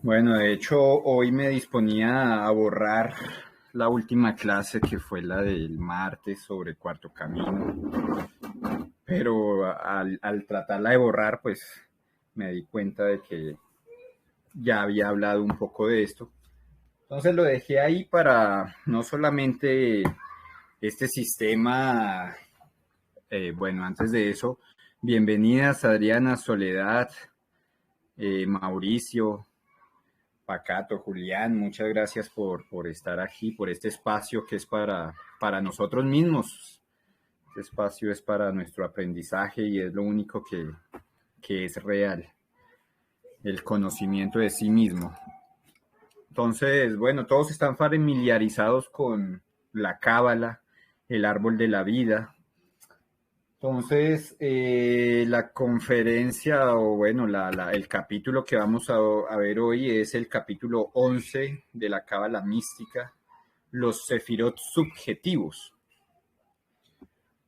Bueno, de hecho, hoy me disponía a borrar la última clase que fue la del martes sobre cuarto camino, pero al tratarla de borrar, pues me di cuenta de que ya había hablado un poco de esto. Entonces lo dejé ahí para no solamente este sistema, bueno, antes de eso, bienvenidas Adriana, Soledad, Mauricio, Pacato, Julián, muchas gracias por estar aquí, por este espacio que es para nosotros mismos. Este espacio es para nuestro aprendizaje y es lo único que es real, el conocimiento de sí mismo. Entonces, bueno, todos están familiarizados con la cábala, el árbol de la vida. Entonces, la conferencia o bueno, el capítulo que vamos a ver hoy es el capítulo 11 de la cábala mística, los sefirot subjetivos.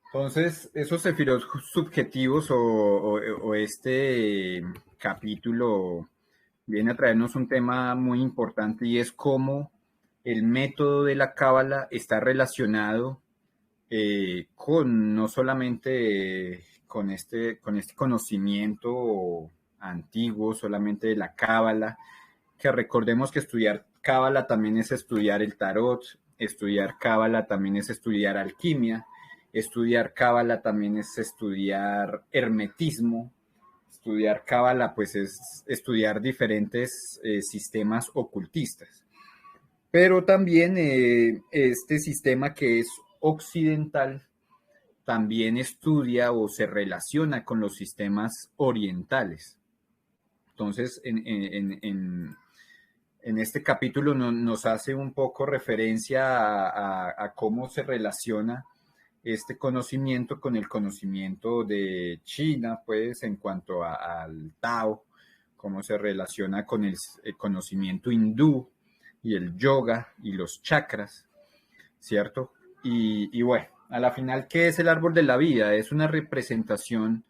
Entonces, esos sefirot subjetivos o este capítulo viene a traernos un tema muy importante y es cómo el método de la cábala está relacionado con no solamente con este conocimiento antiguo, solamente de la cábala, que recordemos que estudiar cábala también es estudiar el tarot, estudiar cábala también es estudiar alquimia, estudiar cábala también es estudiar hermetismo, estudiar cábala pues es estudiar diferentes sistemas ocultistas. Pero también este sistema que es occidental también estudia o se relaciona con los sistemas orientales. Entonces, en este capítulo nos hace un poco referencia a cómo se relaciona este conocimiento con el conocimiento de China, pues en cuanto al Tao, cómo se relaciona con el conocimiento hindú y el yoga y los chakras, ¿cierto? Y bueno, a la final, ¿qué es el árbol de la vida? Es una representación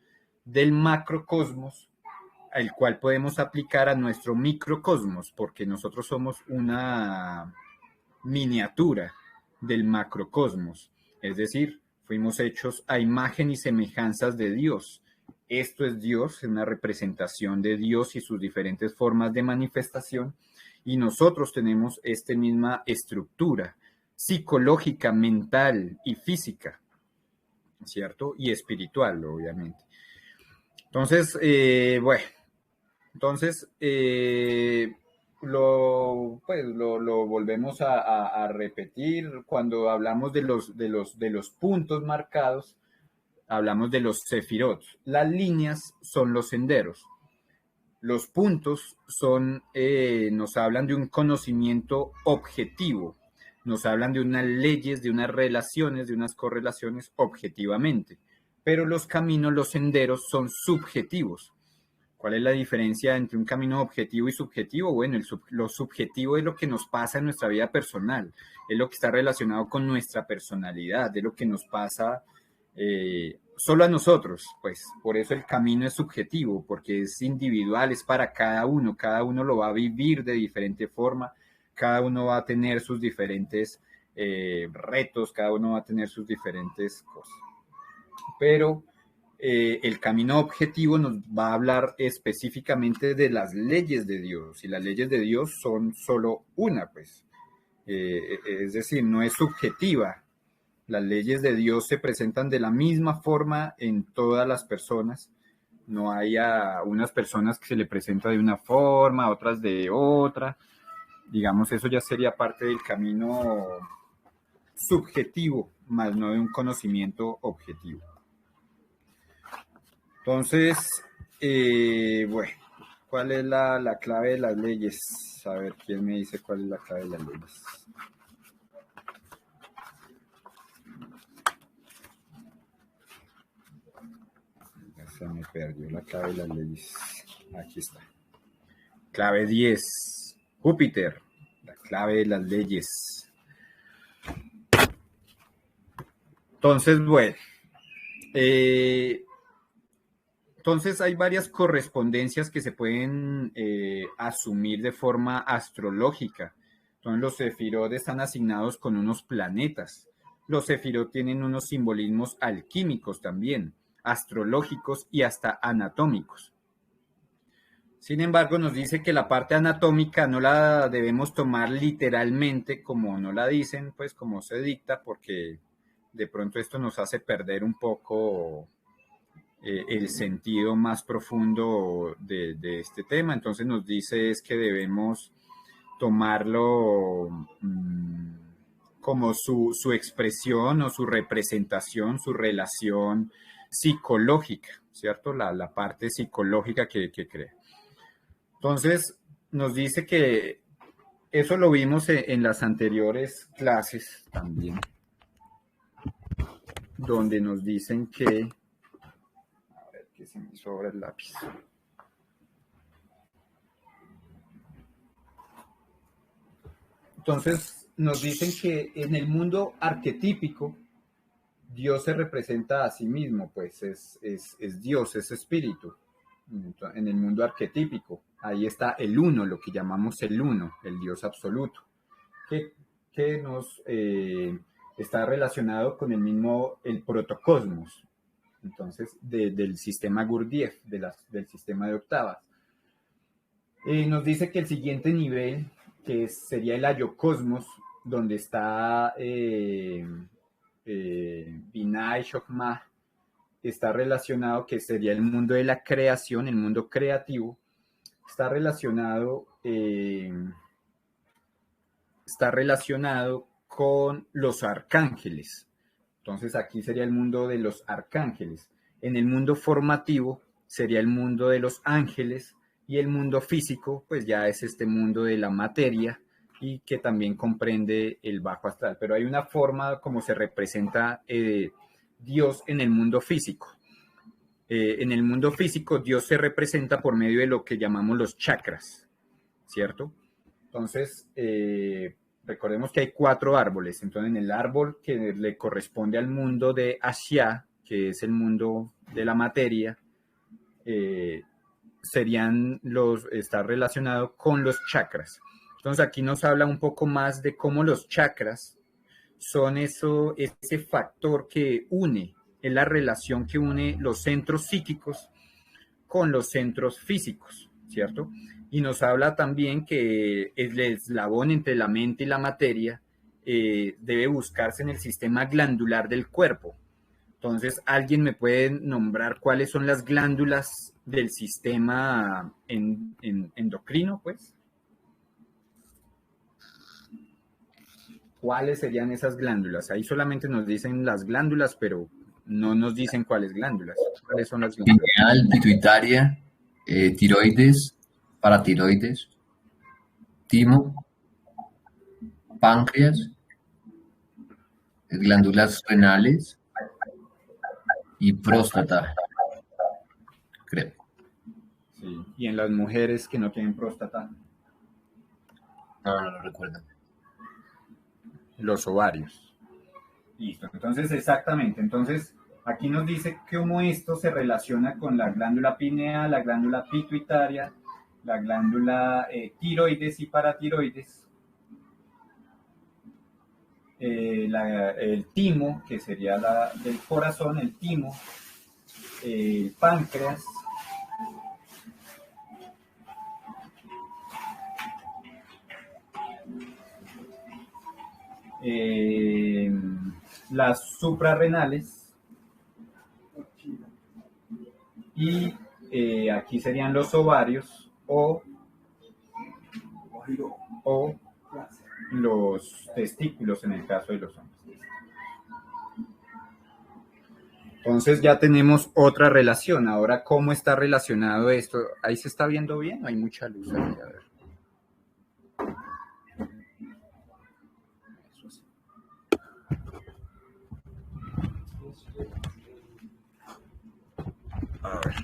del macrocosmos al cual podemos aplicar a nuestro microcosmos, porque nosotros somos una miniatura del macrocosmos, es decir, fuimos hechos a imagen y semejanzas de Dios. Esto es Dios, es una representación de Dios y sus diferentes formas de manifestación, y nosotros tenemos esta misma estructura psicológica, mental y física, ¿cierto? Y espiritual, obviamente. Entonces, bueno, entonces, lo volvemos a repetir cuando hablamos de los puntos marcados, hablamos de los sefirot. Las líneas son los senderos. Los puntos son, nos hablan de un conocimiento objetivo, nos hablan de unas leyes, de unas relaciones, de unas correlaciones objetivamente. Pero los caminos, los senderos son subjetivos. ¿Cuál es la diferencia entre un camino objetivo y subjetivo? Bueno, lo subjetivo es lo que nos pasa en nuestra vida personal, es lo que está relacionado con nuestra personalidad, es lo que nos pasa solo a nosotros, pues por eso el camino es subjetivo, porque es individual, es para cada uno lo va a vivir de diferente forma, cada uno va a tener sus diferentes retos, cada uno va a tener sus diferentes cosas. Pero el camino objetivo nos va a hablar específicamente de las leyes de Dios, y las leyes de Dios son solo una, pues. Es decir, no es subjetiva. Las leyes de Dios se presentan de la misma forma en todas las personas. No hay a unas personas que se le presenta de una forma, otras de otra. Digamos, eso ya sería parte del camino subjetivo, más no de un conocimiento objetivo. Entonces, bueno, ¿cuál es la clave de las leyes? A ver, ¿quién me dice cuál es la clave de las leyes? Ya se me perdió la clave de las leyes. Aquí está. Clave 10. Júpiter, la clave de las leyes. Entonces, bueno, entonces hay varias correspondencias que se pueden asumir de forma astrológica. Entonces los sefirot están asignados con unos planetas. Los sefirot tienen unos simbolismos alquímicos también, astrológicos y hasta anatómicos. Sin embargo, nos dice que la parte anatómica no la debemos tomar literalmente como no la dicen, pues como se dicta, porque de pronto esto nos hace perder un poco el sentido más profundo de este tema. Entonces nos dice es que debemos tomarlo como su expresión o su representación, su relación psicológica, ¿cierto? La parte psicológica que crea. Entonces, nos dice que eso lo vimos en las anteriores clases también, donde nos dicen que, a ver, que se me sobra el lápiz. Entonces, nos dicen que en el mundo arquetípico, Dios se representa a sí mismo, pues es Dios, es espíritu. En el mundo arquetípico, ahí está el uno, lo que llamamos el uno, el Dios absoluto, que nos está relacionado con el mismo, el protocosmos, entonces, del sistema Gurdjieff, del sistema de octavas. Nos dice que el siguiente nivel, que sería el ayocosmos, donde está Binah y Shokmah, está relacionado, que sería el mundo de la creación, el mundo creativo, está relacionado con los arcángeles. Entonces aquí sería el mundo de los arcángeles. En el mundo formativo sería el mundo de los ángeles y el mundo físico, pues ya es este mundo de la materia y que también comprende el bajo astral. Pero hay una forma como se representa Dios en el mundo físico. En el mundo físico, Dios se representa por medio de lo que llamamos los chakras, ¿cierto? Entonces, recordemos que hay 4 árboles. Entonces, en el árbol que le corresponde al mundo de Ashya, que es el mundo de la materia, está relacionado con los chakras. Entonces, aquí nos habla un poco más de cómo los chakras son ese factor que une, es la relación que une los centros psíquicos con los centros físicos, ¿cierto? Y nos habla también que el eslabón entre la mente y la materia debe buscarse en el sistema glandular del cuerpo. Entonces, ¿alguien me puede nombrar cuáles son las glándulas del sistema endocrino, pues? ¿Cuáles serían esas glándulas? Ahí solamente nos dicen las glándulas, pero no nos dicen cuáles glándulas. ¿Cuáles son las glándulas? Pineal, pituitaria, tiroides, paratiroides, timo, páncreas, glándulas renales y próstata, creo. Sí. Y en las mujeres que no tienen próstata, No lo recuerdo. los ovarios. Listo. Entonces, exactamente. Entonces, aquí nos dice cómo esto se relaciona con la glándula pineal, la glándula pituitaria, la glándula tiroides y paratiroides, el timo, que sería la del corazón, el timo, el páncreas, las suprarrenales y aquí serían los ovarios o los testículos en el caso de los hombres. Entonces ya tenemos otra relación. Ahora, ¿cómo está relacionado esto? ¿Ahí se está viendo bien? Hay mucha luz aquí, a ver. Eso sí. A ver.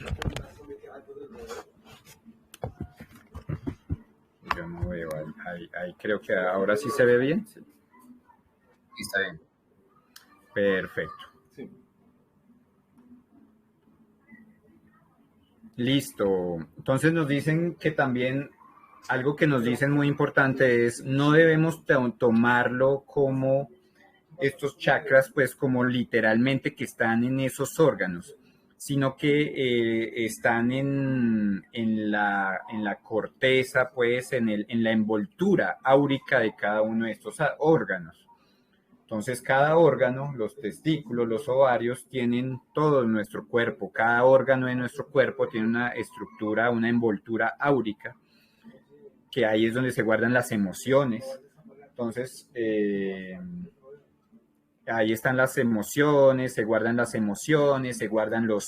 Yo no veo, ahí creo que ahora sí se ve bien. Sí. Está bien. Perfecto. Sí. Listo. Entonces nos dicen que también algo que nos dicen muy importante es no debemos tomarlo como estos chakras, pues como literalmente que están en esos órganos, sino que están en la corteza, pues en la envoltura áurica de cada uno de estos órganos. Entonces, cada órgano, los testículos, los ovarios, tienen todo nuestro cuerpo. Cada órgano de nuestro cuerpo tiene una estructura, una envoltura áurica, que ahí es donde se guardan las emociones. Entonces, ahí están las emociones, se guardan los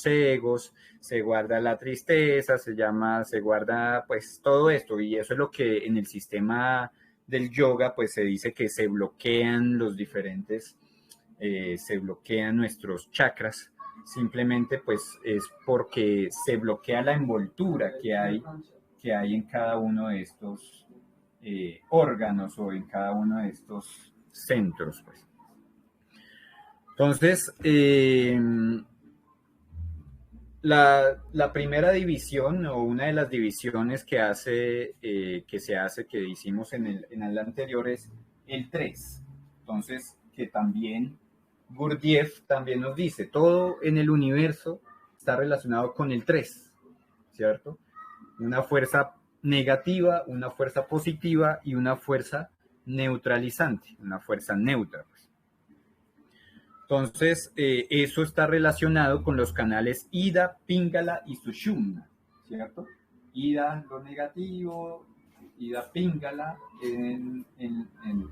egos, se guarda la tristeza, se guarda pues todo esto. Y eso es lo que en el sistema del yoga pues se dice que se bloquean los diferentes, se bloquean nuestros chakras. Simplemente pues es porque se bloquea la envoltura que hay en cada uno de estos órganos o en cada uno de estos centros. Pues. Entonces, la primera división o una de las divisiones que se hace, que hicimos en el anterior, es el 3. Entonces, que también Gurdjieff también nos dice, todo en el universo está relacionado con el 3, ¿cierto? Una fuerza negativa, una fuerza positiva y una fuerza neutralizante, una fuerza neutra. Entonces, eso está relacionado con los canales Ida, Pingala y Sushumna, ¿cierto? Ida, lo negativo, Ida, Pingala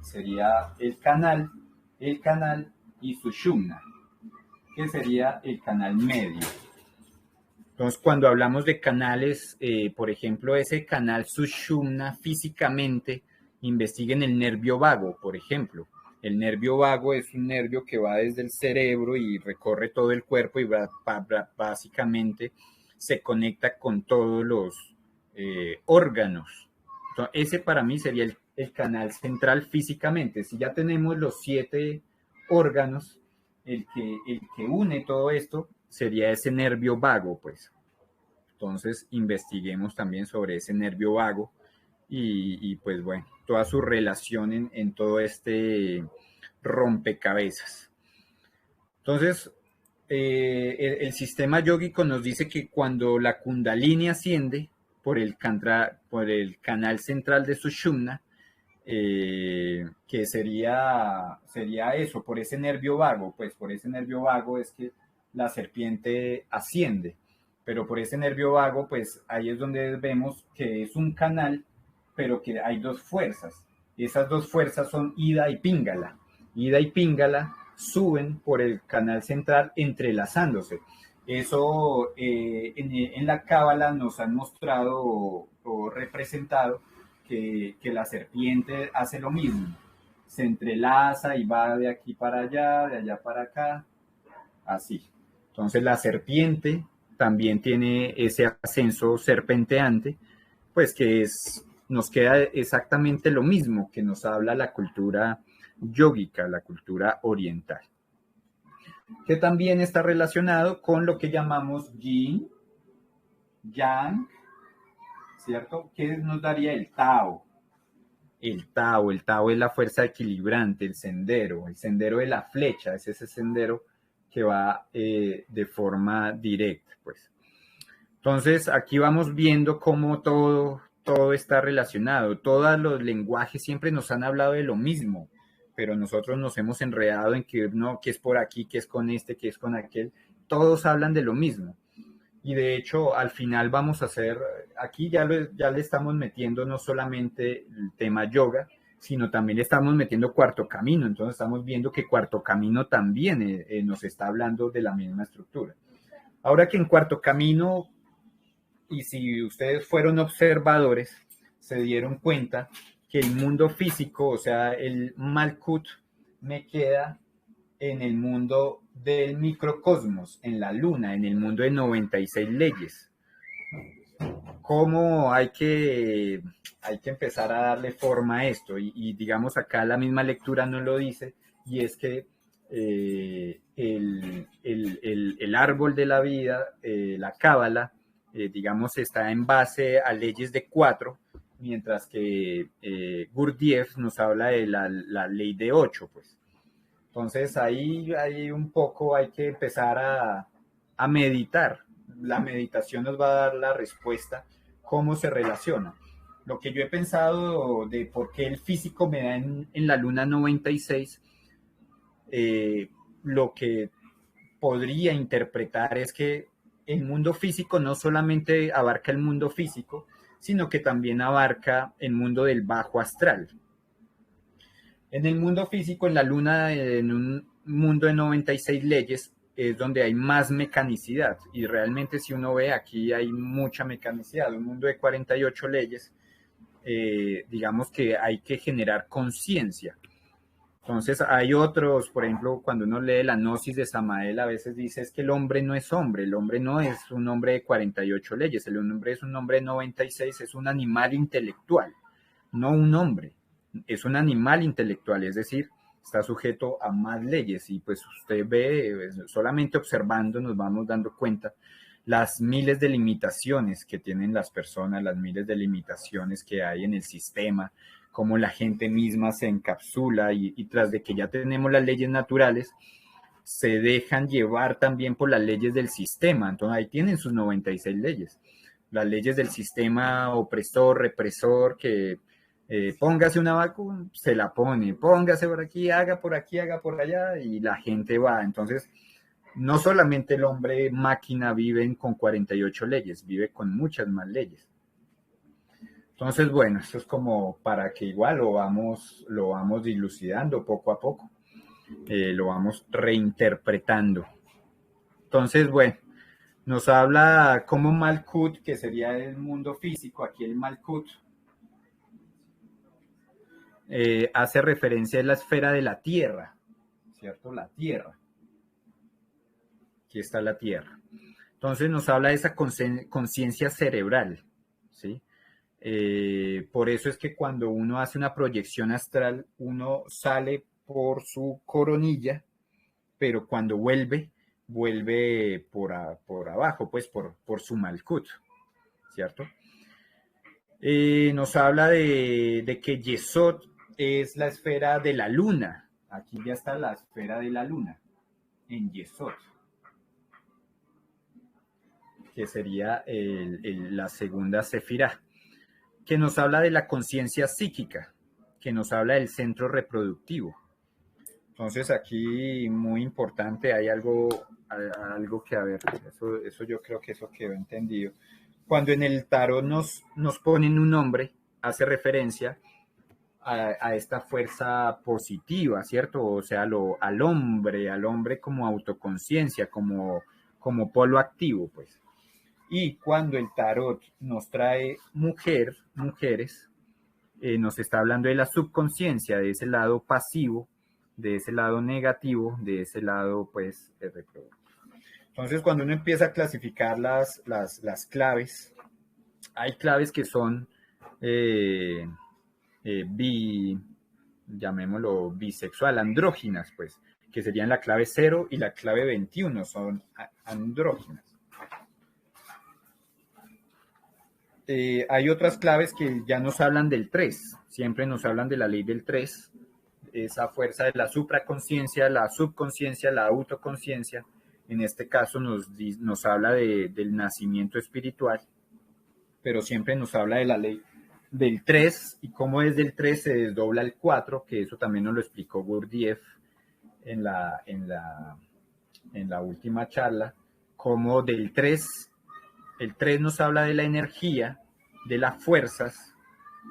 sería el canal y Sushumna, que sería el canal medio. Entonces, cuando hablamos de canales, por ejemplo, ese canal Sushumna físicamente, investiguen el nervio vago, por ejemplo. El nervio vago es un nervio que va desde el cerebro y recorre todo el cuerpo y básicamente se conecta con todos los órganos. Entonces, ese para mí sería el canal central físicamente. Si ya tenemos los 7 órganos, el que une todo esto sería ese nervio vago, pues. Entonces, investiguemos también sobre ese nervio vago y pues bueno, toda su relación en todo este rompecabezas. Entonces, el sistema yógico nos dice que cuando la kundalini asciende por el canal central de Sushumna, que sería eso, por ese nervio vago, pues por ese nervio vago es que la serpiente asciende, pero por ese nervio vago, pues ahí es donde vemos que es un canal, pero que hay 2 fuerzas. Esas 2 fuerzas son Ida y Pingala. Ida y Pingala suben por el canal central entrelazándose. Eso en la Cábala nos han mostrado o representado que la serpiente hace lo mismo. Se entrelaza y va de aquí para allá, de allá para acá, así. Entonces la serpiente también tiene ese ascenso serpenteante, pues nos queda exactamente lo mismo que nos habla la cultura yógica, la cultura oriental, que también está relacionado con lo que llamamos yin, yang, ¿cierto? ¿Qué nos daría el Tao? El Tao es la fuerza equilibrante, el sendero de la flecha, es ese sendero que va de forma directa, pues. Entonces, aquí vamos viendo cómo todo está relacionado. Todos los lenguajes siempre nos han hablado de lo mismo, pero nosotros nos hemos enredado en que no, que es por aquí, que es con este, que es con aquel. Todos hablan de lo mismo. Y de hecho, al final vamos a hacer, aquí ya le estamos metiendo no solamente el tema yoga, sino también le estamos metiendo cuarto camino. Entonces estamos viendo que cuarto camino también nos está hablando de la misma estructura. Ahora que en cuarto camino, y si ustedes fueron observadores, se dieron cuenta que el mundo físico, o sea, el Malkut, me queda en el mundo del microcosmos, en la luna, en el mundo de 96 leyes. ¿Cómo hay que empezar a darle forma a esto? Y digamos acá la misma lectura nos lo dice, y es que el árbol de la vida, la cábala, digamos, está en base a leyes de 4, mientras que Gurdjieff nos habla de la ley de 8, pues. Entonces ahí un poco hay que empezar a meditar. La meditación nos va a dar la respuesta, cómo se relaciona. Lo que yo he pensado de por qué el físico me da en la luna 96, lo que podría interpretar es que el mundo físico no solamente abarca el mundo físico, sino que también abarca el mundo del bajo astral. En el mundo físico, en la luna, en un mundo de 96 leyes, es donde hay más mecanicidad. Y realmente si uno ve, aquí hay mucha mecanicidad. Un mundo de 48 leyes, digamos que hay que generar conciencia. Entonces hay otros, por ejemplo, cuando uno lee la Gnosis de Samael, a veces dice es que el hombre no es hombre, el hombre no es un hombre de 48 leyes, el hombre es un hombre de 96, es un animal intelectual, no un hombre, es un animal intelectual, es decir, está sujeto a más leyes y pues usted ve, solamente observando nos vamos dando cuenta las miles de limitaciones que tienen las personas, las miles de limitaciones que hay en el sistema, cómo la gente misma se encapsula y tras de que ya tenemos las leyes naturales, se dejan llevar también por las leyes del sistema. Entonces ahí tienen sus 96 leyes. Las leyes del sistema opresor, represor, que póngase una vacuna, se la pone, póngase por aquí, haga por allá, y la gente va. Entonces, no solamente el hombre máquina vive con 48 leyes, vive con muchas más leyes. Entonces, bueno, esto es como para que igual lo vamos dilucidando poco a poco, lo vamos reinterpretando. Entonces, bueno, nos habla como Malkut, que sería el mundo físico, aquí el Malkut, hace referencia a la esfera de la Tierra, ¿cierto? La Tierra. Aquí está la Tierra. Entonces nos habla de esa conciencia cerebral, ¿sí? Por eso es que cuando uno hace una proyección astral, uno sale por su coronilla, pero cuando vuelve por abajo, pues por su Malkut, ¿cierto? Nos habla de que Yesod es la esfera de la luna. Aquí ya está la esfera de la luna, en Yesod, que sería la segunda sefirá, que nos habla de la conciencia psíquica, que nos habla del centro reproductivo. Entonces aquí muy importante, hay algo que, a ver, eso yo creo que eso quedó entendido. Cuando en el tarot nos ponen un nombre, hace referencia a esta fuerza positiva, ¿cierto? O sea, al hombre como autoconciencia, como polo activo, pues. Y cuando el tarot nos trae mujeres, nos está hablando de la subconsciencia, de ese lado pasivo, de ese lado negativo, de ese lado, pues, reproductivo. Entonces, cuando uno empieza a clasificar las claves, hay claves que son, llamémoslo bisexual, andróginas, pues, que serían la clave 0 y la clave 21, son andróginas. Hay otras claves que ya nos hablan del 3, siempre nos hablan de la ley del 3, esa fuerza de la supraconsciencia, la subconsciencia, la autoconsciencia. En este caso nos habla del nacimiento espiritual, pero siempre nos habla de la ley del 3 y cómo desde el 3 se desdobla el 4, que eso también nos lo explicó Gurdjieff en la última charla, cómo del 3, el 3 nos habla de la energía, de las fuerzas,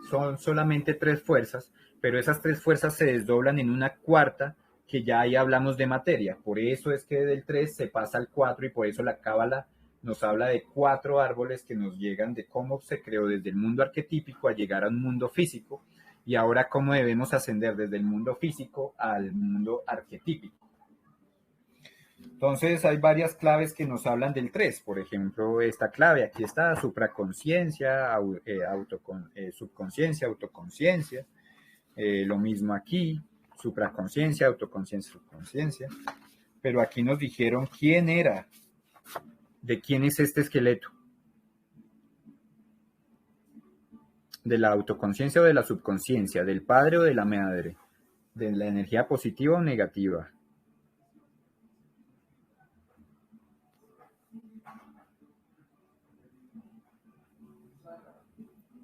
son solamente 3 fuerzas, pero esas 3 fuerzas se desdoblan en una cuarta, que ya ahí hablamos de materia. Por eso es que del 3 se pasa al 4 y por eso la Cábala nos habla de 4 árboles que nos llegan de cómo se creó desde el mundo arquetípico a llegar a un mundo físico y ahora cómo debemos ascender desde el mundo físico al mundo arquetípico. Entonces hay varias claves que nos hablan del 3, por ejemplo, esta clave, aquí está, supraconsciencia, subconsciencia, autoconsciencia, lo mismo aquí, supraconsciencia, autoconsciencia, subconsciencia, pero aquí nos dijeron quién era, de quién es este esqueleto. de la autoconciencia o de la subconsciencia, del padre o de la madre, de la energía positiva o negativa.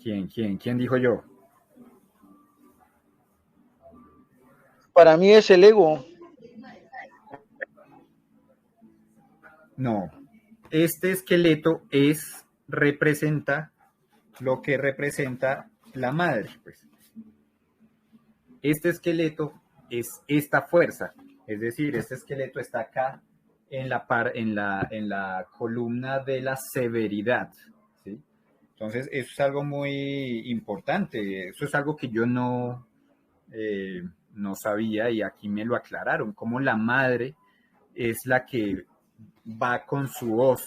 ¿Quién dijo yo? Para mí es el ego. No, este esqueleto representa lo que representa la madre, pues. Este esqueleto es esta fuerza, es decir, este esqueleto está acá en la columna de la severidad, ¿sí? Entonces, eso es algo muy importante, eso es algo que yo no sabía y aquí me lo aclararon, como la madre es la que va con su hoz,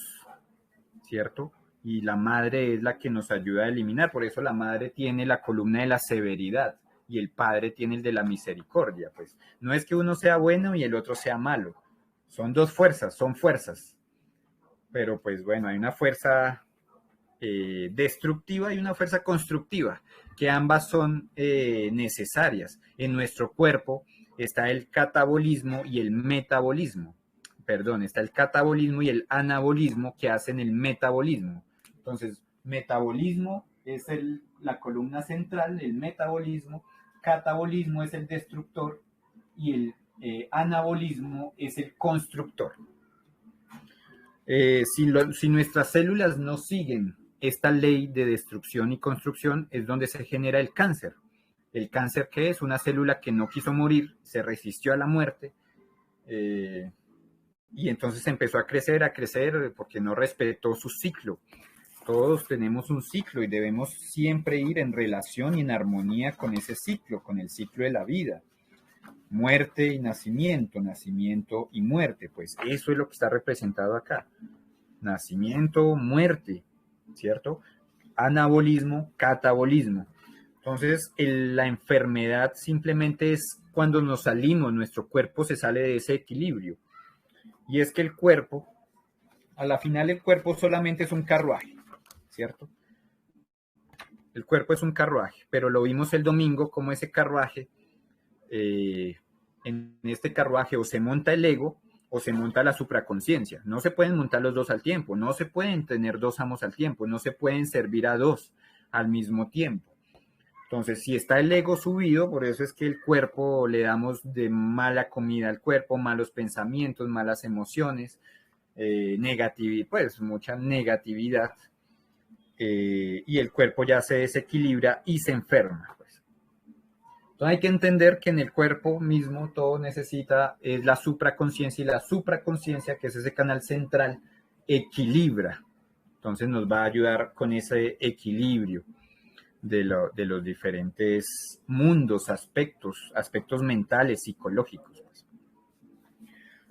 ¿cierto? Y la madre es la que nos ayuda a eliminar, por eso la madre tiene la columna de la severidad y el padre tiene el de la misericordia, pues no es que uno sea bueno y el otro sea malo, son dos fuerzas, son fuerzas, pero pues bueno, hay una fuerza destructiva y una fuerza constructiva, que ambas son necesarias. En nuestro cuerpo está el catabolismo y el metabolismo. Perdón, está el catabolismo y el anabolismo que hacen el metabolismo. Entonces, metabolismo es la columna central, el metabolismo, catabolismo es el destructor y el anabolismo es el constructor. Si nuestras células no siguen esta ley de destrucción y construcción, es donde se genera el cáncer. El cáncer, ¿qué es? Una célula que no quiso morir, se resistió a la muerte, y entonces empezó a crecer, porque no respetó su ciclo. Todos tenemos un ciclo y debemos siempre ir en relación y en armonía con ese ciclo, con el ciclo de la vida. Muerte y nacimiento, nacimiento y muerte, pues eso es lo que está representado acá. Nacimiento, muerte, ¿cierto? Anabolismo, catabolismo. Entonces, la enfermedad simplemente es cuando nos salimos, nuestro cuerpo se sale de ese equilibrio. Y es que el cuerpo, a la final el cuerpo solamente es un carruaje, ¿cierto? El cuerpo es un carruaje, pero lo vimos el domingo como ese carruaje, en este carruaje o se monta el ego o se monta la supraconciencia. No se pueden montar los dos al tiempo, no se pueden tener dos amos al tiempo, no se pueden servir a dos al mismo tiempo. Entonces, si está el ego subido, por eso es que el cuerpo le damos de mala comida al cuerpo, malos pensamientos, malas emociones, negatividad, pues mucha negatividad, y el cuerpo ya se desequilibra y se enferma. Pues. Entonces hay que entender que en el cuerpo mismo todo necesita es la supraconciencia, y la supraconciencia, que es ese canal central, equilibra. Entonces nos va a ayudar con ese equilibrio de los diferentes mundos, aspectos mentales, psicológicos. Pues.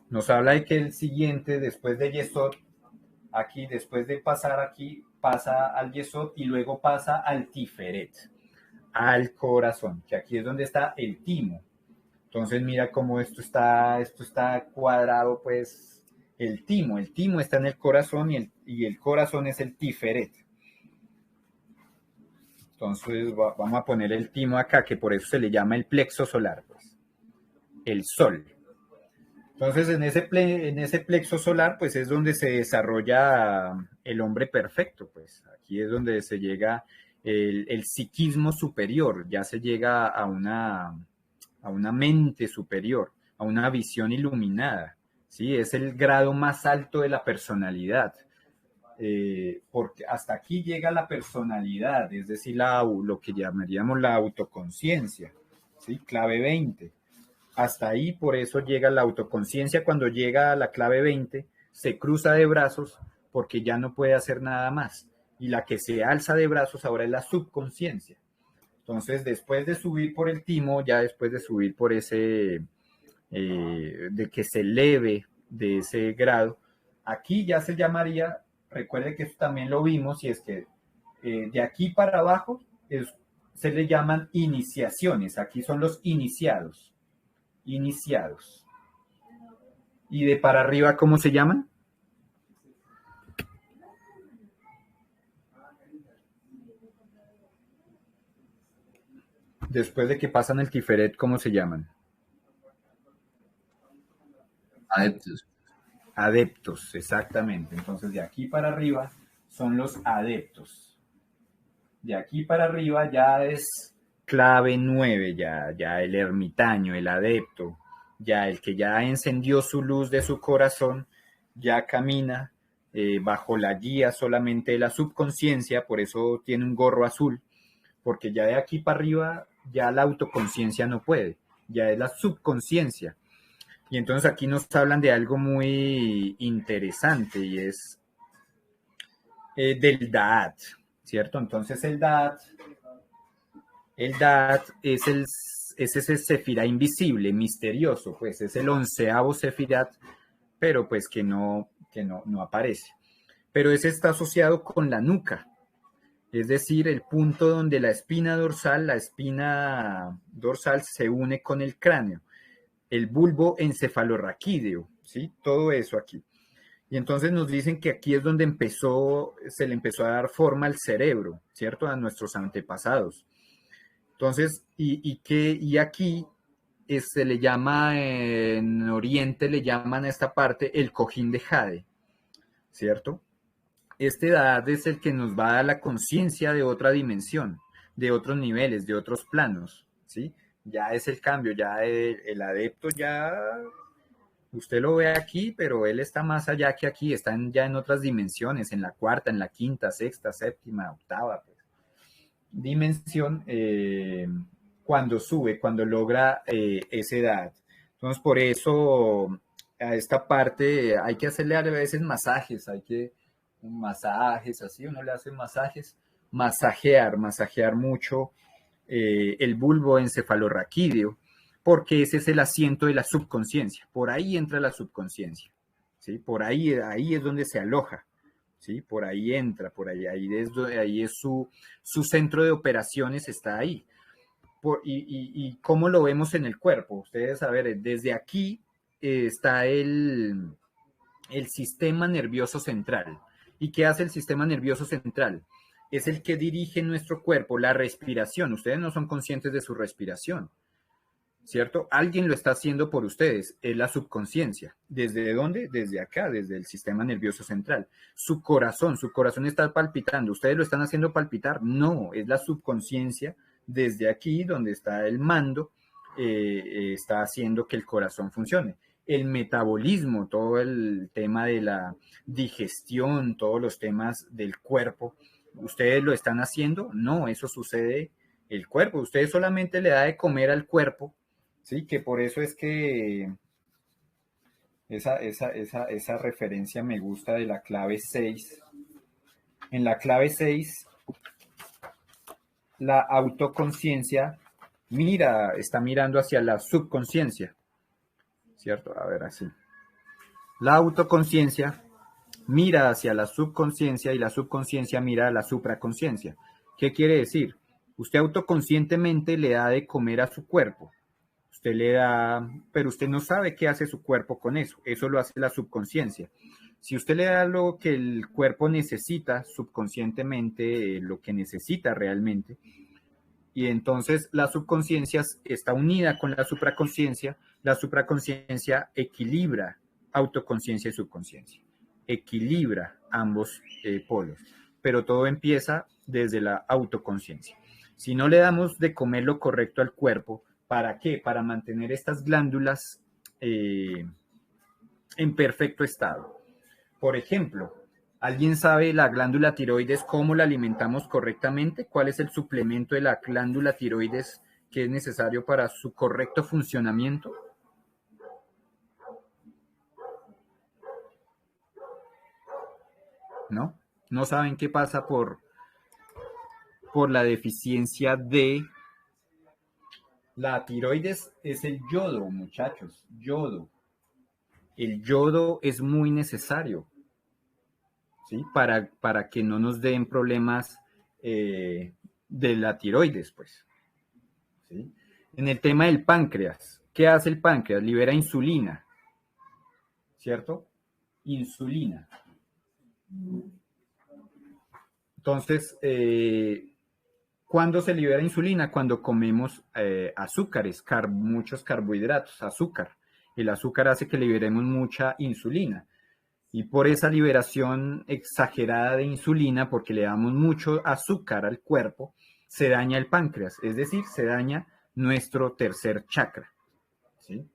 Nos habla de que el siguiente, después de Yesod, aquí, después de pasar aquí, pasa al Yesod y luego pasa al Tiferet, al corazón, que aquí es donde está el timo. Entonces mira cómo esto está cuadrado, pues el timo está en el corazón y el corazón es el Tiferet. Entonces vamos a poner el timo acá, que por eso se le llama el plexo solar, pues, el sol. Entonces en ese plexo solar, pues es donde se desarrolla el hombre perfecto, pues aquí es donde se llega el psiquismo superior, ya se llega a una mente superior, a una visión iluminada, ¿sí? Es el grado más alto de la personalidad. Porque hasta aquí llega la personalidad, es decir, lo que llamaríamos la autoconciencia, ¿sí? Clave 20. Hasta ahí, por eso llega la autoconciencia. Cuando llega a la clave 20, se cruza de brazos porque ya no puede hacer nada más. Y la que se alza de brazos ahora es la subconsciencia. Entonces, después de subir por el timo, ya después de subir por ese, de que se eleve de ese grado, aquí ya se llamaría. Recuerde que eso también lo vimos, y es que de aquí para abajo se le llaman iniciaciones. Aquí son los iniciados. Iniciados. ¿Y de para arriba cómo se llaman? Después de que pasan el Tiferet, ¿cómo se llaman? Adeptos. Adeptos, exactamente. Entonces, de aquí para arriba son los adeptos. De aquí para arriba ya es clave 9, ya el ermitaño, el adepto, ya el que ya encendió su luz de su corazón, ya camina bajo la guía solamente de la subconsciencia, por eso tiene un gorro azul, porque ya de aquí para arriba ya la autoconciencia no puede, ya es la subconsciencia. Y entonces aquí nos hablan de algo muy interesante y es del Da'at, ¿cierto? Entonces el Da'at es ese sefirá invisible, misterioso, pues es el 11º sefirat, pero pues que no aparece. Pero ese está asociado con la nuca, es decir, el punto donde la espina dorsal se une con el cráneo, el bulbo encefalorraquídeo, ¿sí? Todo eso aquí. Y entonces nos dicen que aquí es donde se le empezó a dar forma al cerebro, ¿cierto? A nuestros antepasados. Entonces, y aquí se le llama, en Oriente le llaman a esta parte el cojín de Jade, ¿cierto? Este edad es el que nos va a dar la conciencia de otra dimensión, de otros niveles, de otros planos, ¿sí? Ya es el cambio, ya el adepto ya, usted lo ve aquí, pero él está más allá que aquí, está ya en otras dimensiones, en la cuarta, en la quinta, sexta, séptima, octava, pues, dimensión, cuando sube, cuando logra esa edad. Entonces, por eso a esta parte hay que hacerle a veces masajes, así, uno le hace masajes, masajear mucho el bulbo encefalorraquídeo, porque ese es el asiento de la subconsciencia, por ahí entra la subconsciencia, ¿sí? Por ahí es donde se aloja, ¿sí? Por ahí entra, ahí es su centro de operaciones, está ahí. Y cómo lo vemos en el cuerpo, ustedes, a ver, desde aquí está el sistema nervioso central. ¿Y qué hace el sistema nervioso central? Es el que dirige nuestro cuerpo, la respiración. Ustedes no son conscientes de su respiración, ¿cierto? Alguien lo está haciendo por ustedes, es la subconsciencia. ¿Desde dónde? Desde acá, desde el sistema nervioso central. Su corazón está palpitando. ¿Ustedes lo están haciendo palpitar? No, es la subconsciencia desde aquí, donde está el mando, está haciendo que el corazón funcione. El metabolismo, todo el tema de la digestión, todos los temas del cuerpo, ¿ustedes lo están haciendo? No, eso sucede el cuerpo. Ustedes solamente le da de comer al cuerpo, ¿sí? Que por eso es que esa referencia me gusta de la clave 6. En la clave 6, la autoconciencia está mirando hacia la subconsciencia, ¿cierto? A ver, así. La autoconciencia mira hacia la subconsciencia y la subconsciencia mira a la supraconsciencia. ¿Qué quiere decir? Usted autoconscientemente le da de comer a su cuerpo. Usted le da, pero usted no sabe qué hace su cuerpo con eso. Eso lo hace la subconsciencia. Si usted le da lo que el cuerpo necesita subconscientemente, lo que necesita realmente, y entonces la subconsciencia está unida con la supraconsciencia equilibra autoconciencia y subconsciencia, equilibra ambos polos, pero todo empieza desde la autoconciencia. Si no le damos de comer lo correcto al cuerpo, ¿para qué? Para mantener estas glándulas en perfecto estado. Por ejemplo, ¿alguien sabe la glándula tiroides cómo la alimentamos correctamente? ¿Cuál es el suplemento de la glándula tiroides que es necesario para su correcto funcionamiento? ¿No? ¿No saben qué pasa por la deficiencia de la tiroides? Es el yodo, muchachos, yodo. El yodo es muy necesario, ¿sí? Para que no nos den problemas de la tiroides, pues, ¿sí? En el tema del páncreas, ¿qué hace el páncreas? Libera insulina, ¿cierto? Insulina. Entonces, ¿Cuándo se libera insulina? Cuando comemos azúcares, muchos carbohidratos, azúcar. El azúcar hace que liberemos mucha insulina. Y por esa liberación exagerada de insulina, porque le damos mucho azúcar al cuerpo, se daña el páncreas, es decir, se daña nuestro tercer chakra. ¿Sí?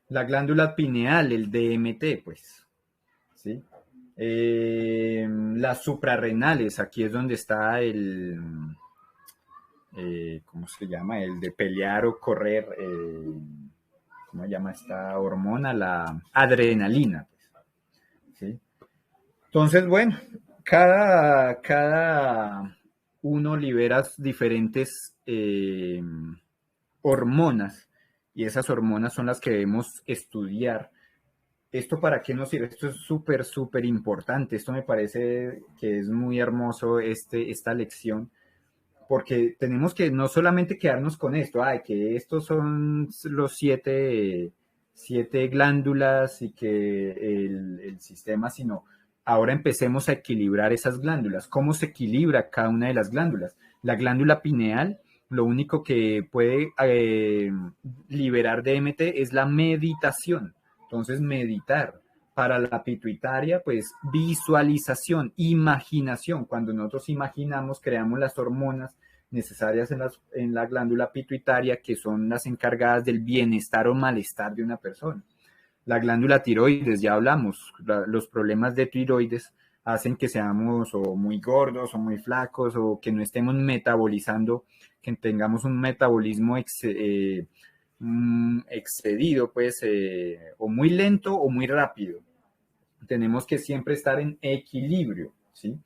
La glándula pineal, el DMT, pues. ¿Sí? Las suprarrenales, aquí es donde está ¿cómo se llama? El de pelear o correr, ¿cómo se llama esta hormona? La adrenalina. ¿Sí? Entonces, bueno, cada uno libera diferentes hormonas y esas hormonas son las que debemos estudiar. ¿Esto para qué nos sirve? Esto es súper, súper importante. Esto me parece que es muy hermoso esta lección, porque tenemos que no solamente quedarnos con esto, que estos son los siete glándulas y que el sistema, sino ahora empecemos a equilibrar esas glándulas. ¿Cómo se equilibra cada una de las glándulas? La glándula pineal, lo único que puede liberar DMT es la meditación. Entonces, meditar. Para la pituitaria, pues visualización, imaginación. Cuando nosotros imaginamos, creamos las hormonas necesarias en la glándula pituitaria, que son las encargadas del bienestar o malestar de una persona. La glándula tiroides, ya hablamos, los problemas de tiroides hacen que seamos o muy gordos o muy flacos o que no estemos metabolizando, que tengamos un metabolismo excedido, pues, o muy lento o muy rápido. Tenemos que siempre estar en equilibrio, ¿sí?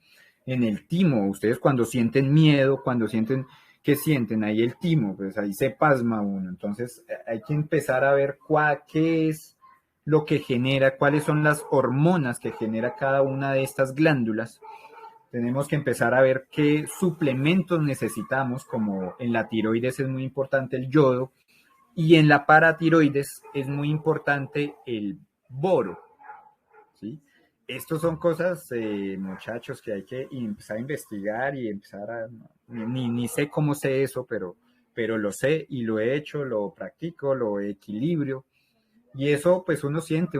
En el timo, ustedes cuando sienten miedo, cuando sienten, ¿qué sienten? Ahí el timo, pues ahí se pasma uno. Entonces hay que empezar a ver qué es lo que genera, cuáles son las hormonas que genera cada una de estas glándulas. Tenemos que empezar a ver qué suplementos necesitamos, como en la tiroides es muy importante el yodo, y en la paratiroides es muy importante el boro, ¿sí? Estos son cosas, muchachos, que hay que empezar a investigar y empezar a... Ni sé cómo sé eso, pero lo sé y lo he hecho, lo practico, lo equilibrio. Y eso, pues uno siente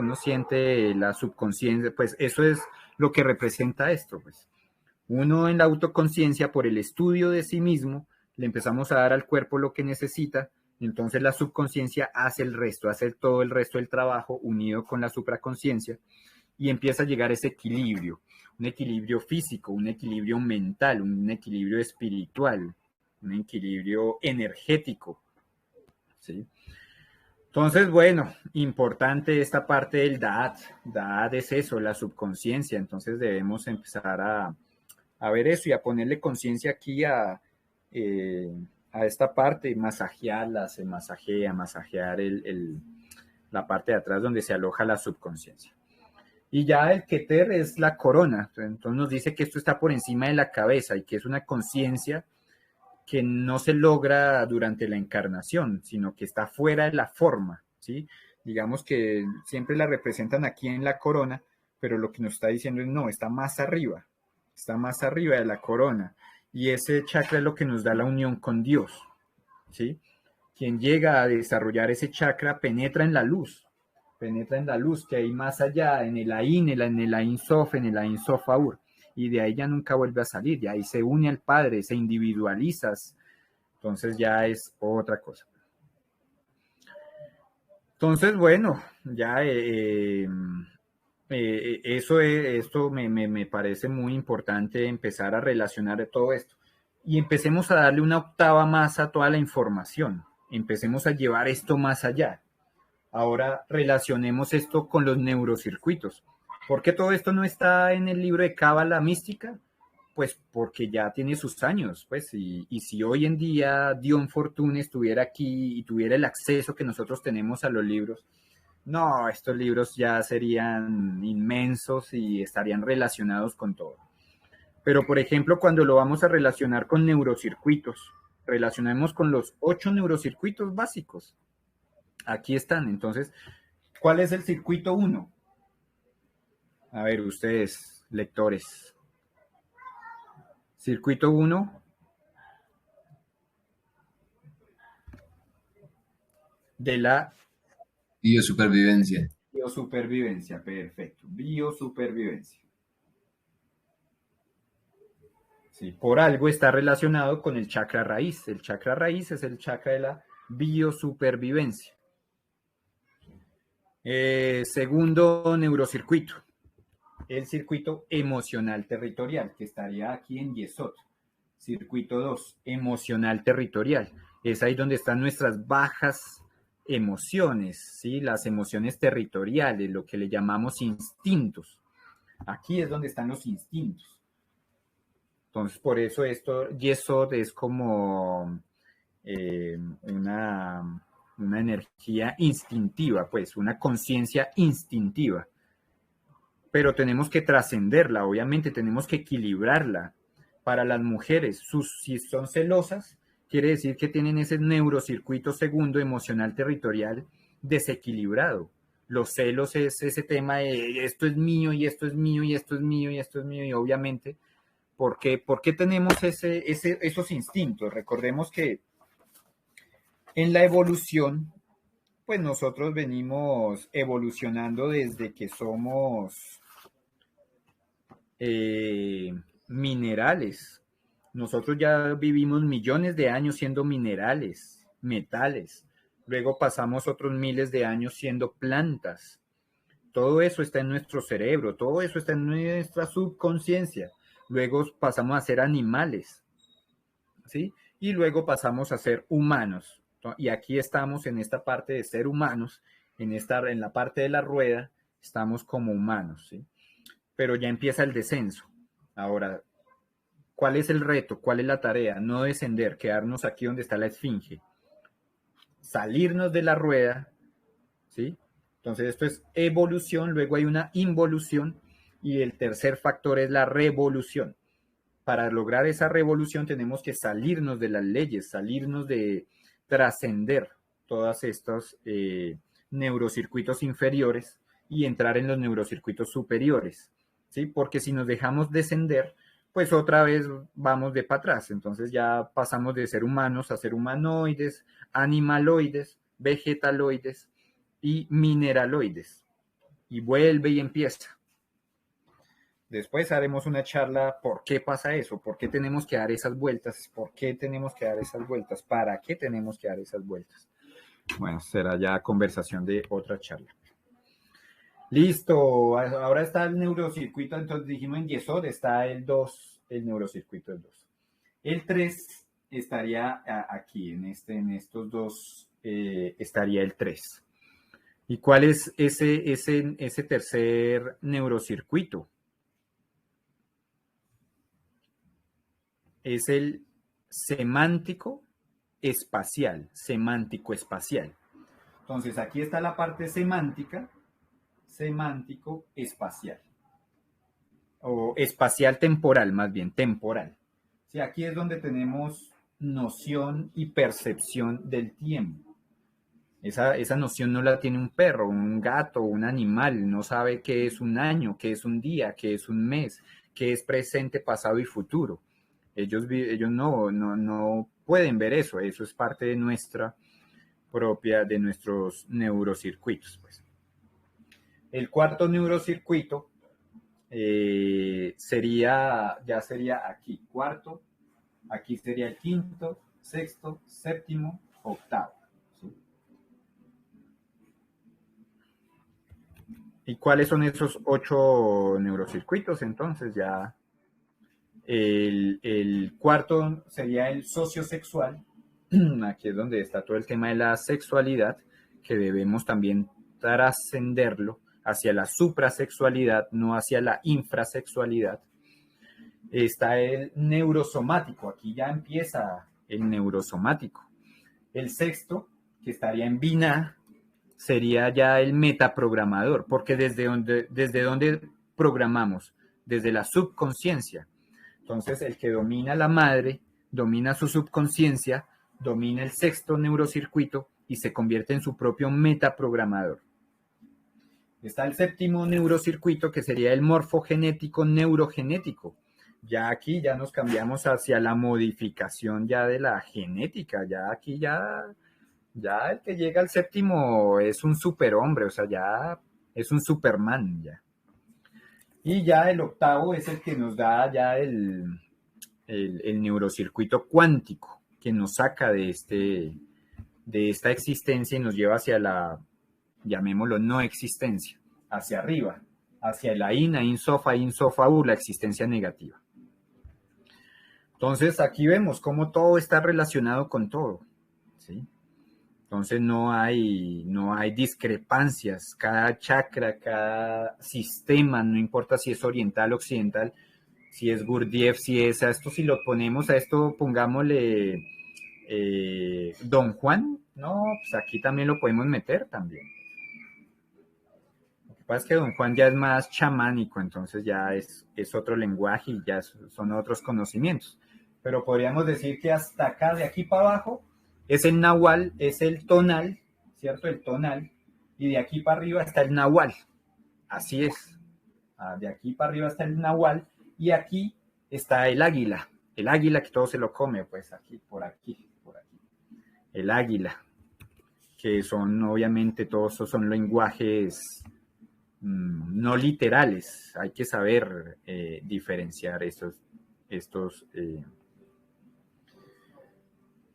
la subconsciencia, pues eso es lo que representa esto, pues. Uno en la autoconciencia, por el estudio de sí mismo, le empezamos a dar al cuerpo lo que necesita, y entonces la subconsciencia hace el resto, hace todo el resto del trabajo unido con la supraconsciencia, y empieza a llegar ese equilibrio, un equilibrio físico, un equilibrio mental, un equilibrio espiritual, un equilibrio energético, ¿sí? Entonces, bueno, importante esta parte del Da'at. Da'at es eso, la subconsciencia. Entonces debemos empezar a ver eso y a ponerle conciencia aquí a esta parte, masajearla, se masajea, masajear la parte de atrás donde se aloja la subconsciencia. Y ya el Keter es la corona. Entonces nos dice que esto está por encima de la cabeza y que es una conciencia que no se logra durante la encarnación, sino que está fuera de la forma, ¿sí? Digamos que siempre la representan aquí en la corona, pero lo que nos está diciendo es no, está más arriba de la corona. Y ese chakra es lo que nos da la unión con Dios, ¿sí? Quien llega a desarrollar ese chakra penetra en la luz que hay más allá, en el Ain, en el Ain Sof, en el Ain Sof Aur, y de ahí ya nunca vuelve a salir, ya ahí se une al Padre, se individualizas, entonces ya es otra cosa. Entonces, bueno, ya esto me parece muy importante empezar a relacionar todo esto. Y empecemos a darle una octava más a toda la información. Empecemos a llevar esto más allá. Ahora relacionemos esto con los neurocircuitos. ¿Por qué todo esto no está en el libro de Cábala Mística? Pues porque ya tiene sus años, pues, y si hoy en día Dion Fortune estuviera aquí y tuviera el acceso que nosotros tenemos a los libros, no, estos libros ya serían inmensos y estarían relacionados con todo. Pero, por ejemplo, cuando lo vamos a relacionar con neurocircuitos, relacionemos con los 8 neurocircuitos básicos. Aquí están. Entonces, ¿cuál es el circuito 1? A ver, ustedes, lectores. Circuito 1, de la Biosupervivencia. biosupervivencia. Perfecto, biosupervivencia. Sí, por algo está relacionado con el chakra raíz. El chakra raíz es el chakra de la biosupervivencia. Segundo neurocircuito, el circuito emocional territorial, que estaría aquí en Yesod. Circuito 2, emocional territorial. Es ahí donde están nuestras bajas emociones, ¿sí? Las emociones territoriales, lo que le llamamos instintos. Aquí es donde están los instintos. Entonces, por eso esto, Yesod es como una energía instintiva, pues, una conciencia instintiva. Pero tenemos que trascenderla, obviamente, tenemos que equilibrarla. Para las mujeres, si son celosas, quiere decir que tienen ese neurocircuito segundo emocional territorial desequilibrado. Los celos es ese tema de esto es mío y esto es mío y esto es mío y esto es mío y obviamente, ¿por qué tenemos esos instintos? Recordemos que en la evolución, pues nosotros venimos evolucionando desde que somos minerales. Nosotros ya vivimos millones de años siendo minerales, metales. Luego pasamos otros miles de años siendo plantas. Todo eso está en nuestro cerebro, todo eso está en nuestra subconsciencia. Luego pasamos a ser animales, ¿sí? Y luego pasamos a ser humanos. Y aquí estamos en esta parte de ser humanos, en la parte de la rueda, estamos como humanos, ¿sí? Pero ya empieza el descenso. Ahora, ¿cuál es el reto? ¿Cuál es la tarea? No descender, quedarnos aquí donde está la esfinge. Salirnos de la rueda, ¿sí? Entonces esto es evolución, luego hay una involución y el tercer factor es la revolución. Para lograr esa revolución tenemos que salirnos de las leyes, salirnos de trascender todos estos neurocircuitos inferiores y entrar en los neurocircuitos superiores, ¿sí? Porque si nos dejamos descender, pues otra vez vamos de para atrás. Entonces ya pasamos de ser humanos a ser humanoides, animaloides, vegetaloides y mineraloides. Y vuelve y empieza. Después haremos una charla por qué pasa eso, por qué tenemos que dar esas vueltas, por qué tenemos que dar esas vueltas, para qué tenemos que dar esas vueltas. Bueno, será ya conversación de otra charla. Listo, ahora está el neurocircuito, entonces dijimos en Yesod está el 2, el neurocircuito del 2. El 3 estaría aquí, en estos dos estaría el 3. ¿Y cuál es ese tercer neurocircuito? Es el semántico espacial, semántico espacial. Entonces aquí está la parte semántica, semántico espacial. O espacial temporal, más bien, temporal. Sí, aquí es donde tenemos noción y percepción del tiempo. Esa noción no la tiene un perro, un gato, un animal. No sabe qué es un año, qué es un día, qué es un mes, qué es presente, pasado y futuro. Ellos no pueden ver eso. Eso es parte de nuestra propia, de nuestros neurocircuitos. Pues. El cuarto neurocircuito sería aquí. Cuarto, aquí sería el quinto, sexto, séptimo, octavo. ¿Sí? ¿Y cuáles son esos 8 neurocircuitos? Entonces ya el cuarto sería el sociosexual. Aquí es donde está todo el tema de la sexualidad, que debemos también trascenderlo hacia la suprasexualidad, no hacia la infrasexualidad. Está el neurosomático, aquí ya empieza el neurosomático. El sexto, que estaría en Binah, sería ya el metaprogramador, porque desde donde programamos, desde la subconsciencia. Entonces, el que domina la madre, domina su subconsciencia, domina el sexto neurocircuito y se convierte en su propio metaprogramador. Está el séptimo neurocircuito, que sería el morfogenético neurogenético. Ya aquí ya nos cambiamos hacia la modificación ya de la genética, ya aquí ya Ya el que llega al séptimo es un superhombre, o sea, ya es un Superman, ya. Y ya el octavo es el que nos da ya el neurocircuito cuántico, que nos saca de esta existencia y nos lleva hacia la, llamémoslo, no existencia, hacia arriba, hacia el Ain Sof, la existencia negativa. Entonces aquí vemos cómo todo está relacionado con todo, ¿sí? Entonces no hay discrepancias, cada chakra, cada sistema, no importa si es oriental, occidental, si es Gurdjieff, si es a esto, si lo ponemos a esto, pongámosle Don Juan, no, pues aquí también lo podemos meter también. Lo que pasa es que Don Juan ya es más chamánico, entonces ya es otro lenguaje y ya son otros conocimientos. Pero podríamos decir que hasta acá, de aquí para abajo, es el nahual, es el tonal, ¿cierto? El tonal, y de aquí para arriba está el nahual. Así es. De aquí para arriba está el nahual, y aquí está el águila que todo se lo come, pues aquí, por aquí. El águila, que son obviamente todos esos son lenguajes no literales, hay que saber diferenciar estos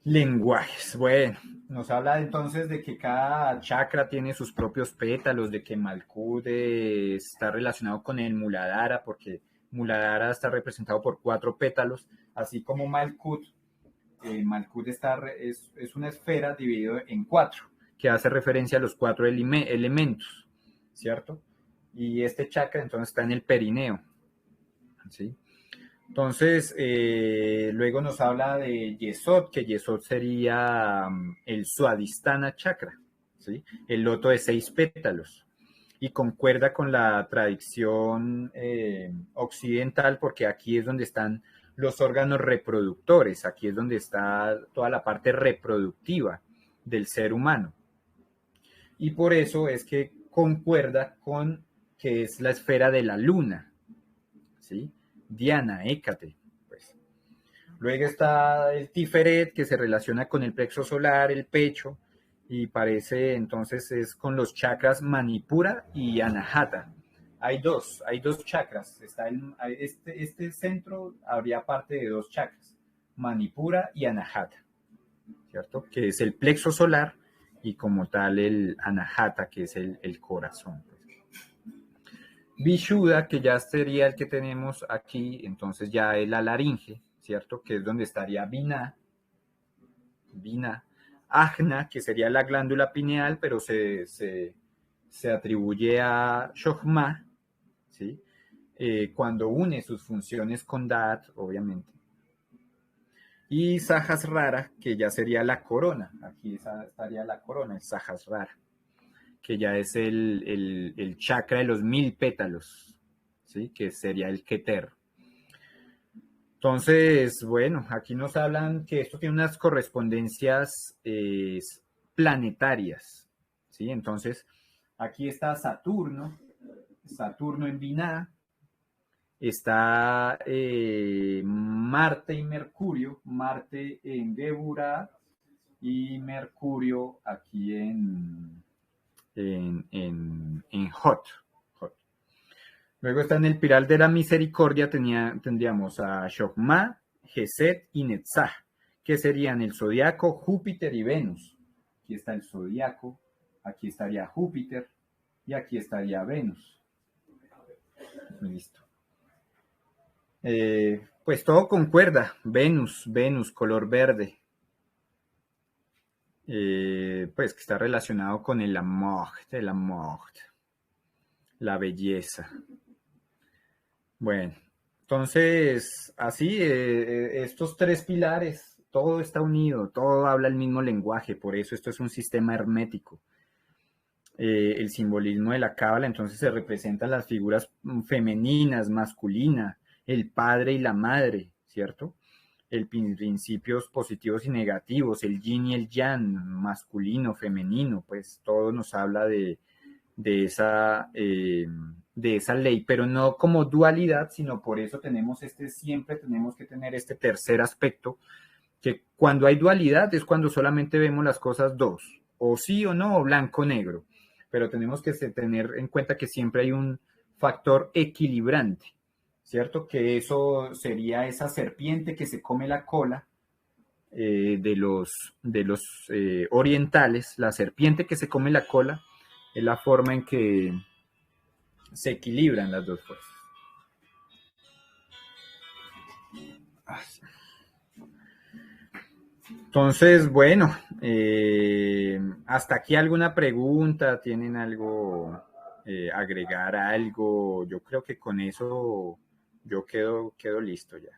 lenguajes. Bueno, nos habla entonces de que cada chakra tiene sus propios pétalos, de que Malkut está relacionado con el Muladhara, porque Muladhara está representado por 4 pétalos, así como Malkut. Malkut es una esfera dividida en 4, que hace referencia a los 4 elementos, ¿cierto? Y este chakra entonces está en el perineo, ¿sí? Entonces, luego nos habla de Yesod, que Yesod sería el Swadhisthana chakra, ¿sí? El loto de 6 pétalos. Y concuerda con la tradición occidental, porque aquí es donde están los órganos reproductores, aquí es donde está toda la parte reproductiva del ser humano. Y por eso es que concuerda con que es la esfera de la luna, ¿sí? Diana, Hécate, pues. Luego está el Tiferet, que se relaciona con el plexo solar, el pecho, y parece entonces es con los chakras Manipura y Anahata. Hay dos chakras. Está este centro habría parte de 2 chakras, Manipura y Anahata, ¿cierto? Que es el plexo solar y como tal el Anahata, que es el corazón. Vishuddha, que ya sería el que tenemos aquí, entonces ya es la laringe, ¿cierto? Que es donde estaría Binah. Ajna, que sería la glándula pineal, pero se atribuye a Shohma, ¿sí? Cuando une sus funciones con Dhat, obviamente. Y Sahasrara, que ya sería la corona, aquí estaría la corona, el Sahasrara, que ya es el chakra de los 1000 pétalos, ¿sí? Que sería el Keter. Entonces, bueno, aquí nos hablan que esto tiene unas correspondencias planetarias, ¿sí? Entonces, aquí está Saturno en Binah, está Marte y Mercurio, Marte en Geburah y Mercurio aquí en Hot. Luego está en el pilar de la misericordia, tendríamos a Shokma, Geset y Netzah, que serían el zodiaco, Júpiter y Venus. Aquí está el zodiaco, aquí estaría Júpiter y aquí estaría Venus. Listo. Pues todo concuerda. Venus, color verde. Pues que está relacionado con el amor, la belleza. Bueno, entonces, así, estos 3 pilares, todo está unido, todo habla el mismo lenguaje, por eso esto es un sistema hermético. El simbolismo de la cábala, entonces se representan las figuras femeninas, masculina, el padre y la madre, ¿cierto? Principios positivos y negativos, el yin y el yang, masculino, femenino, pues todo nos habla de esa ley, pero no como dualidad, sino por eso siempre tenemos que tener este tercer aspecto, que cuando hay dualidad es cuando solamente vemos las cosas dos, o sí o no, o blanco o negro, pero tenemos que tener en cuenta que siempre hay un factor equilibrante, ¿cierto? Que eso sería esa serpiente que se come la cola de los orientales. La serpiente que se come la cola es la forma en que se equilibran las dos fuerzas. Entonces, bueno, hasta aquí alguna pregunta, ¿tienen algo, agregar algo? Yo creo que con eso yo quedo listo ya.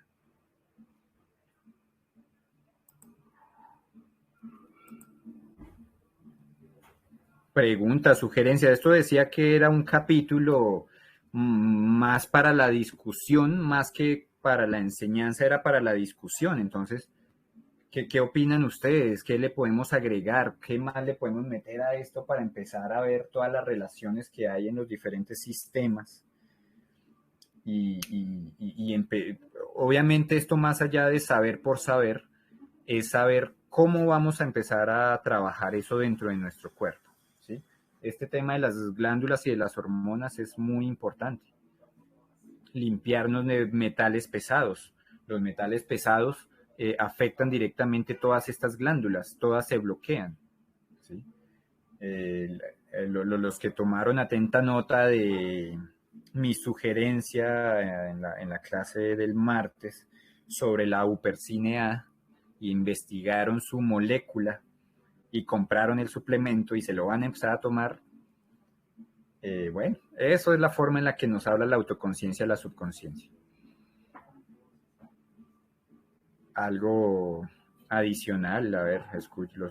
Pregunta, sugerencia. Esto decía que era un capítulo más para la discusión, más que para la enseñanza, era para la discusión. Entonces, ¿qué opinan ustedes? ¿Qué le podemos agregar? ¿Qué más le podemos meter a esto para empezar a ver todas las relaciones que hay en los diferentes sistemas? Obviamente esto más allá de saber por saber, es saber cómo vamos a empezar a trabajar eso dentro de nuestro cuerpo, ¿sí? Este tema de las glándulas y de las hormonas es muy importante. Limpiarnos de metales pesados. Los metales pesados afectan directamente todas estas glándulas, todas se bloquean, ¿sí? Los que tomaron atenta nota de mi sugerencia en la clase del martes sobre la Huperzine A, investigaron su molécula y compraron el suplemento y se lo van a empezar a tomar, bueno, eso es la forma en la que nos habla la autoconciencia, la subconsciencia. Algo adicional, a ver,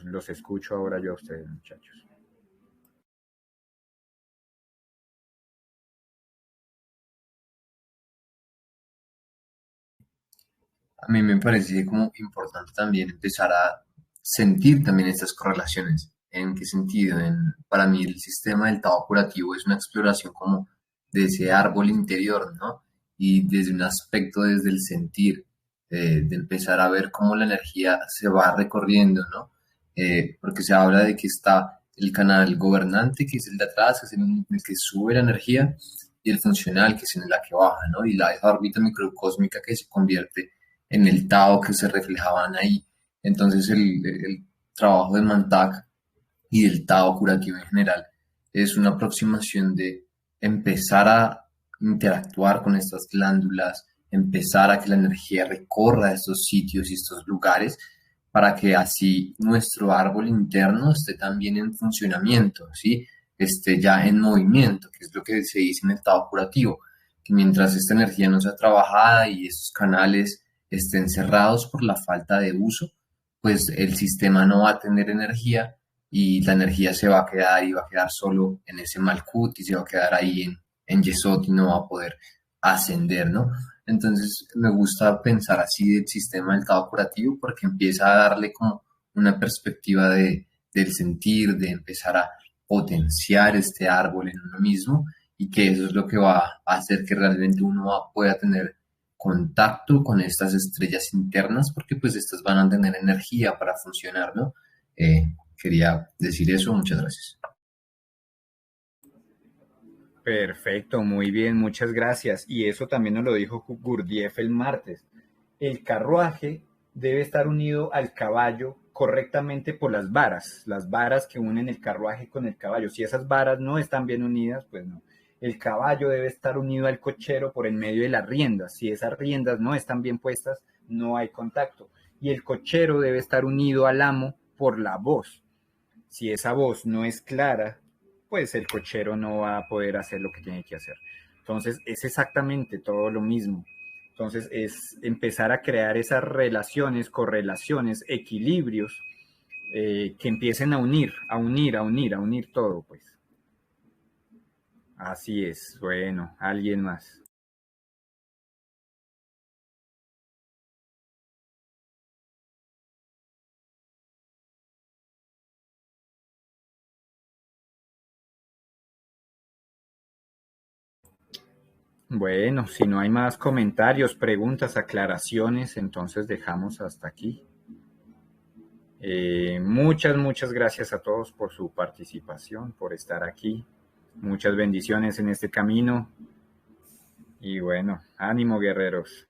los escucho ahora yo a ustedes, muchachos. A mí me parece como importante también empezar a sentir también estas correlaciones. ¿En qué sentido? Para mí el sistema del Tao curativo es una exploración como de ese árbol interior, ¿no? Y desde un aspecto desde el sentir, de empezar a ver cómo la energía se va recorriendo, ¿no? Porque se habla de que está el canal gobernante, que es el de atrás, que es en el que sube la energía, y el funcional, que es en la que baja, ¿no? Y la esa órbita microcósmica que se convierte en el Tao que se reflejaban ahí. Entonces el trabajo de Mantak y del Tao curativo en general es una aproximación de empezar a interactuar con estas glándulas, empezar a que la energía recorra estos sitios y estos lugares para que así nuestro árbol interno esté también en funcionamiento, ¿sí? Esté ya en movimiento, que es lo que se dice en el Tao curativo, que mientras esta energía no sea trabajada y estos canales estén cerrados por la falta de uso, pues el sistema no va a tener energía y la energía se va a quedar y va a quedar solo en ese Malkut y se va a quedar ahí en Yesod y no va a poder ascender, ¿no? Entonces me gusta pensar así del sistema del Tao curativo porque empieza a darle como una perspectiva del sentir, de empezar a potenciar este árbol en uno mismo y que eso es lo que va a hacer que realmente uno pueda tener contacto con estas estrellas internas porque pues estas van a tener energía para funcionar, ¿no? Quería decir eso, muchas gracias. Perfecto, muy bien, muchas gracias. Y eso también nos lo dijo Gurdjieff el martes. El carruaje debe estar unido al caballo correctamente por las varas que unen el carruaje con el caballo. Si esas varas no están bien unidas, pues no. El caballo debe estar unido al cochero por el medio de las riendas. Si esas riendas no están bien puestas, no hay contacto. Y el cochero debe estar unido al amo por la voz. Si esa voz no es clara, pues el cochero no va a poder hacer lo que tiene que hacer. Entonces es exactamente todo lo mismo. Entonces es empezar a crear esas relaciones, correlaciones, equilibrios que empiecen a unir todo, pues. Así es. Bueno, alguien más. Bueno, si no hay más comentarios, preguntas, aclaraciones, entonces dejamos hasta aquí. Muchas gracias a todos por su participación, por estar aquí. Muchas bendiciones en este camino. Y bueno, ánimo, guerreros.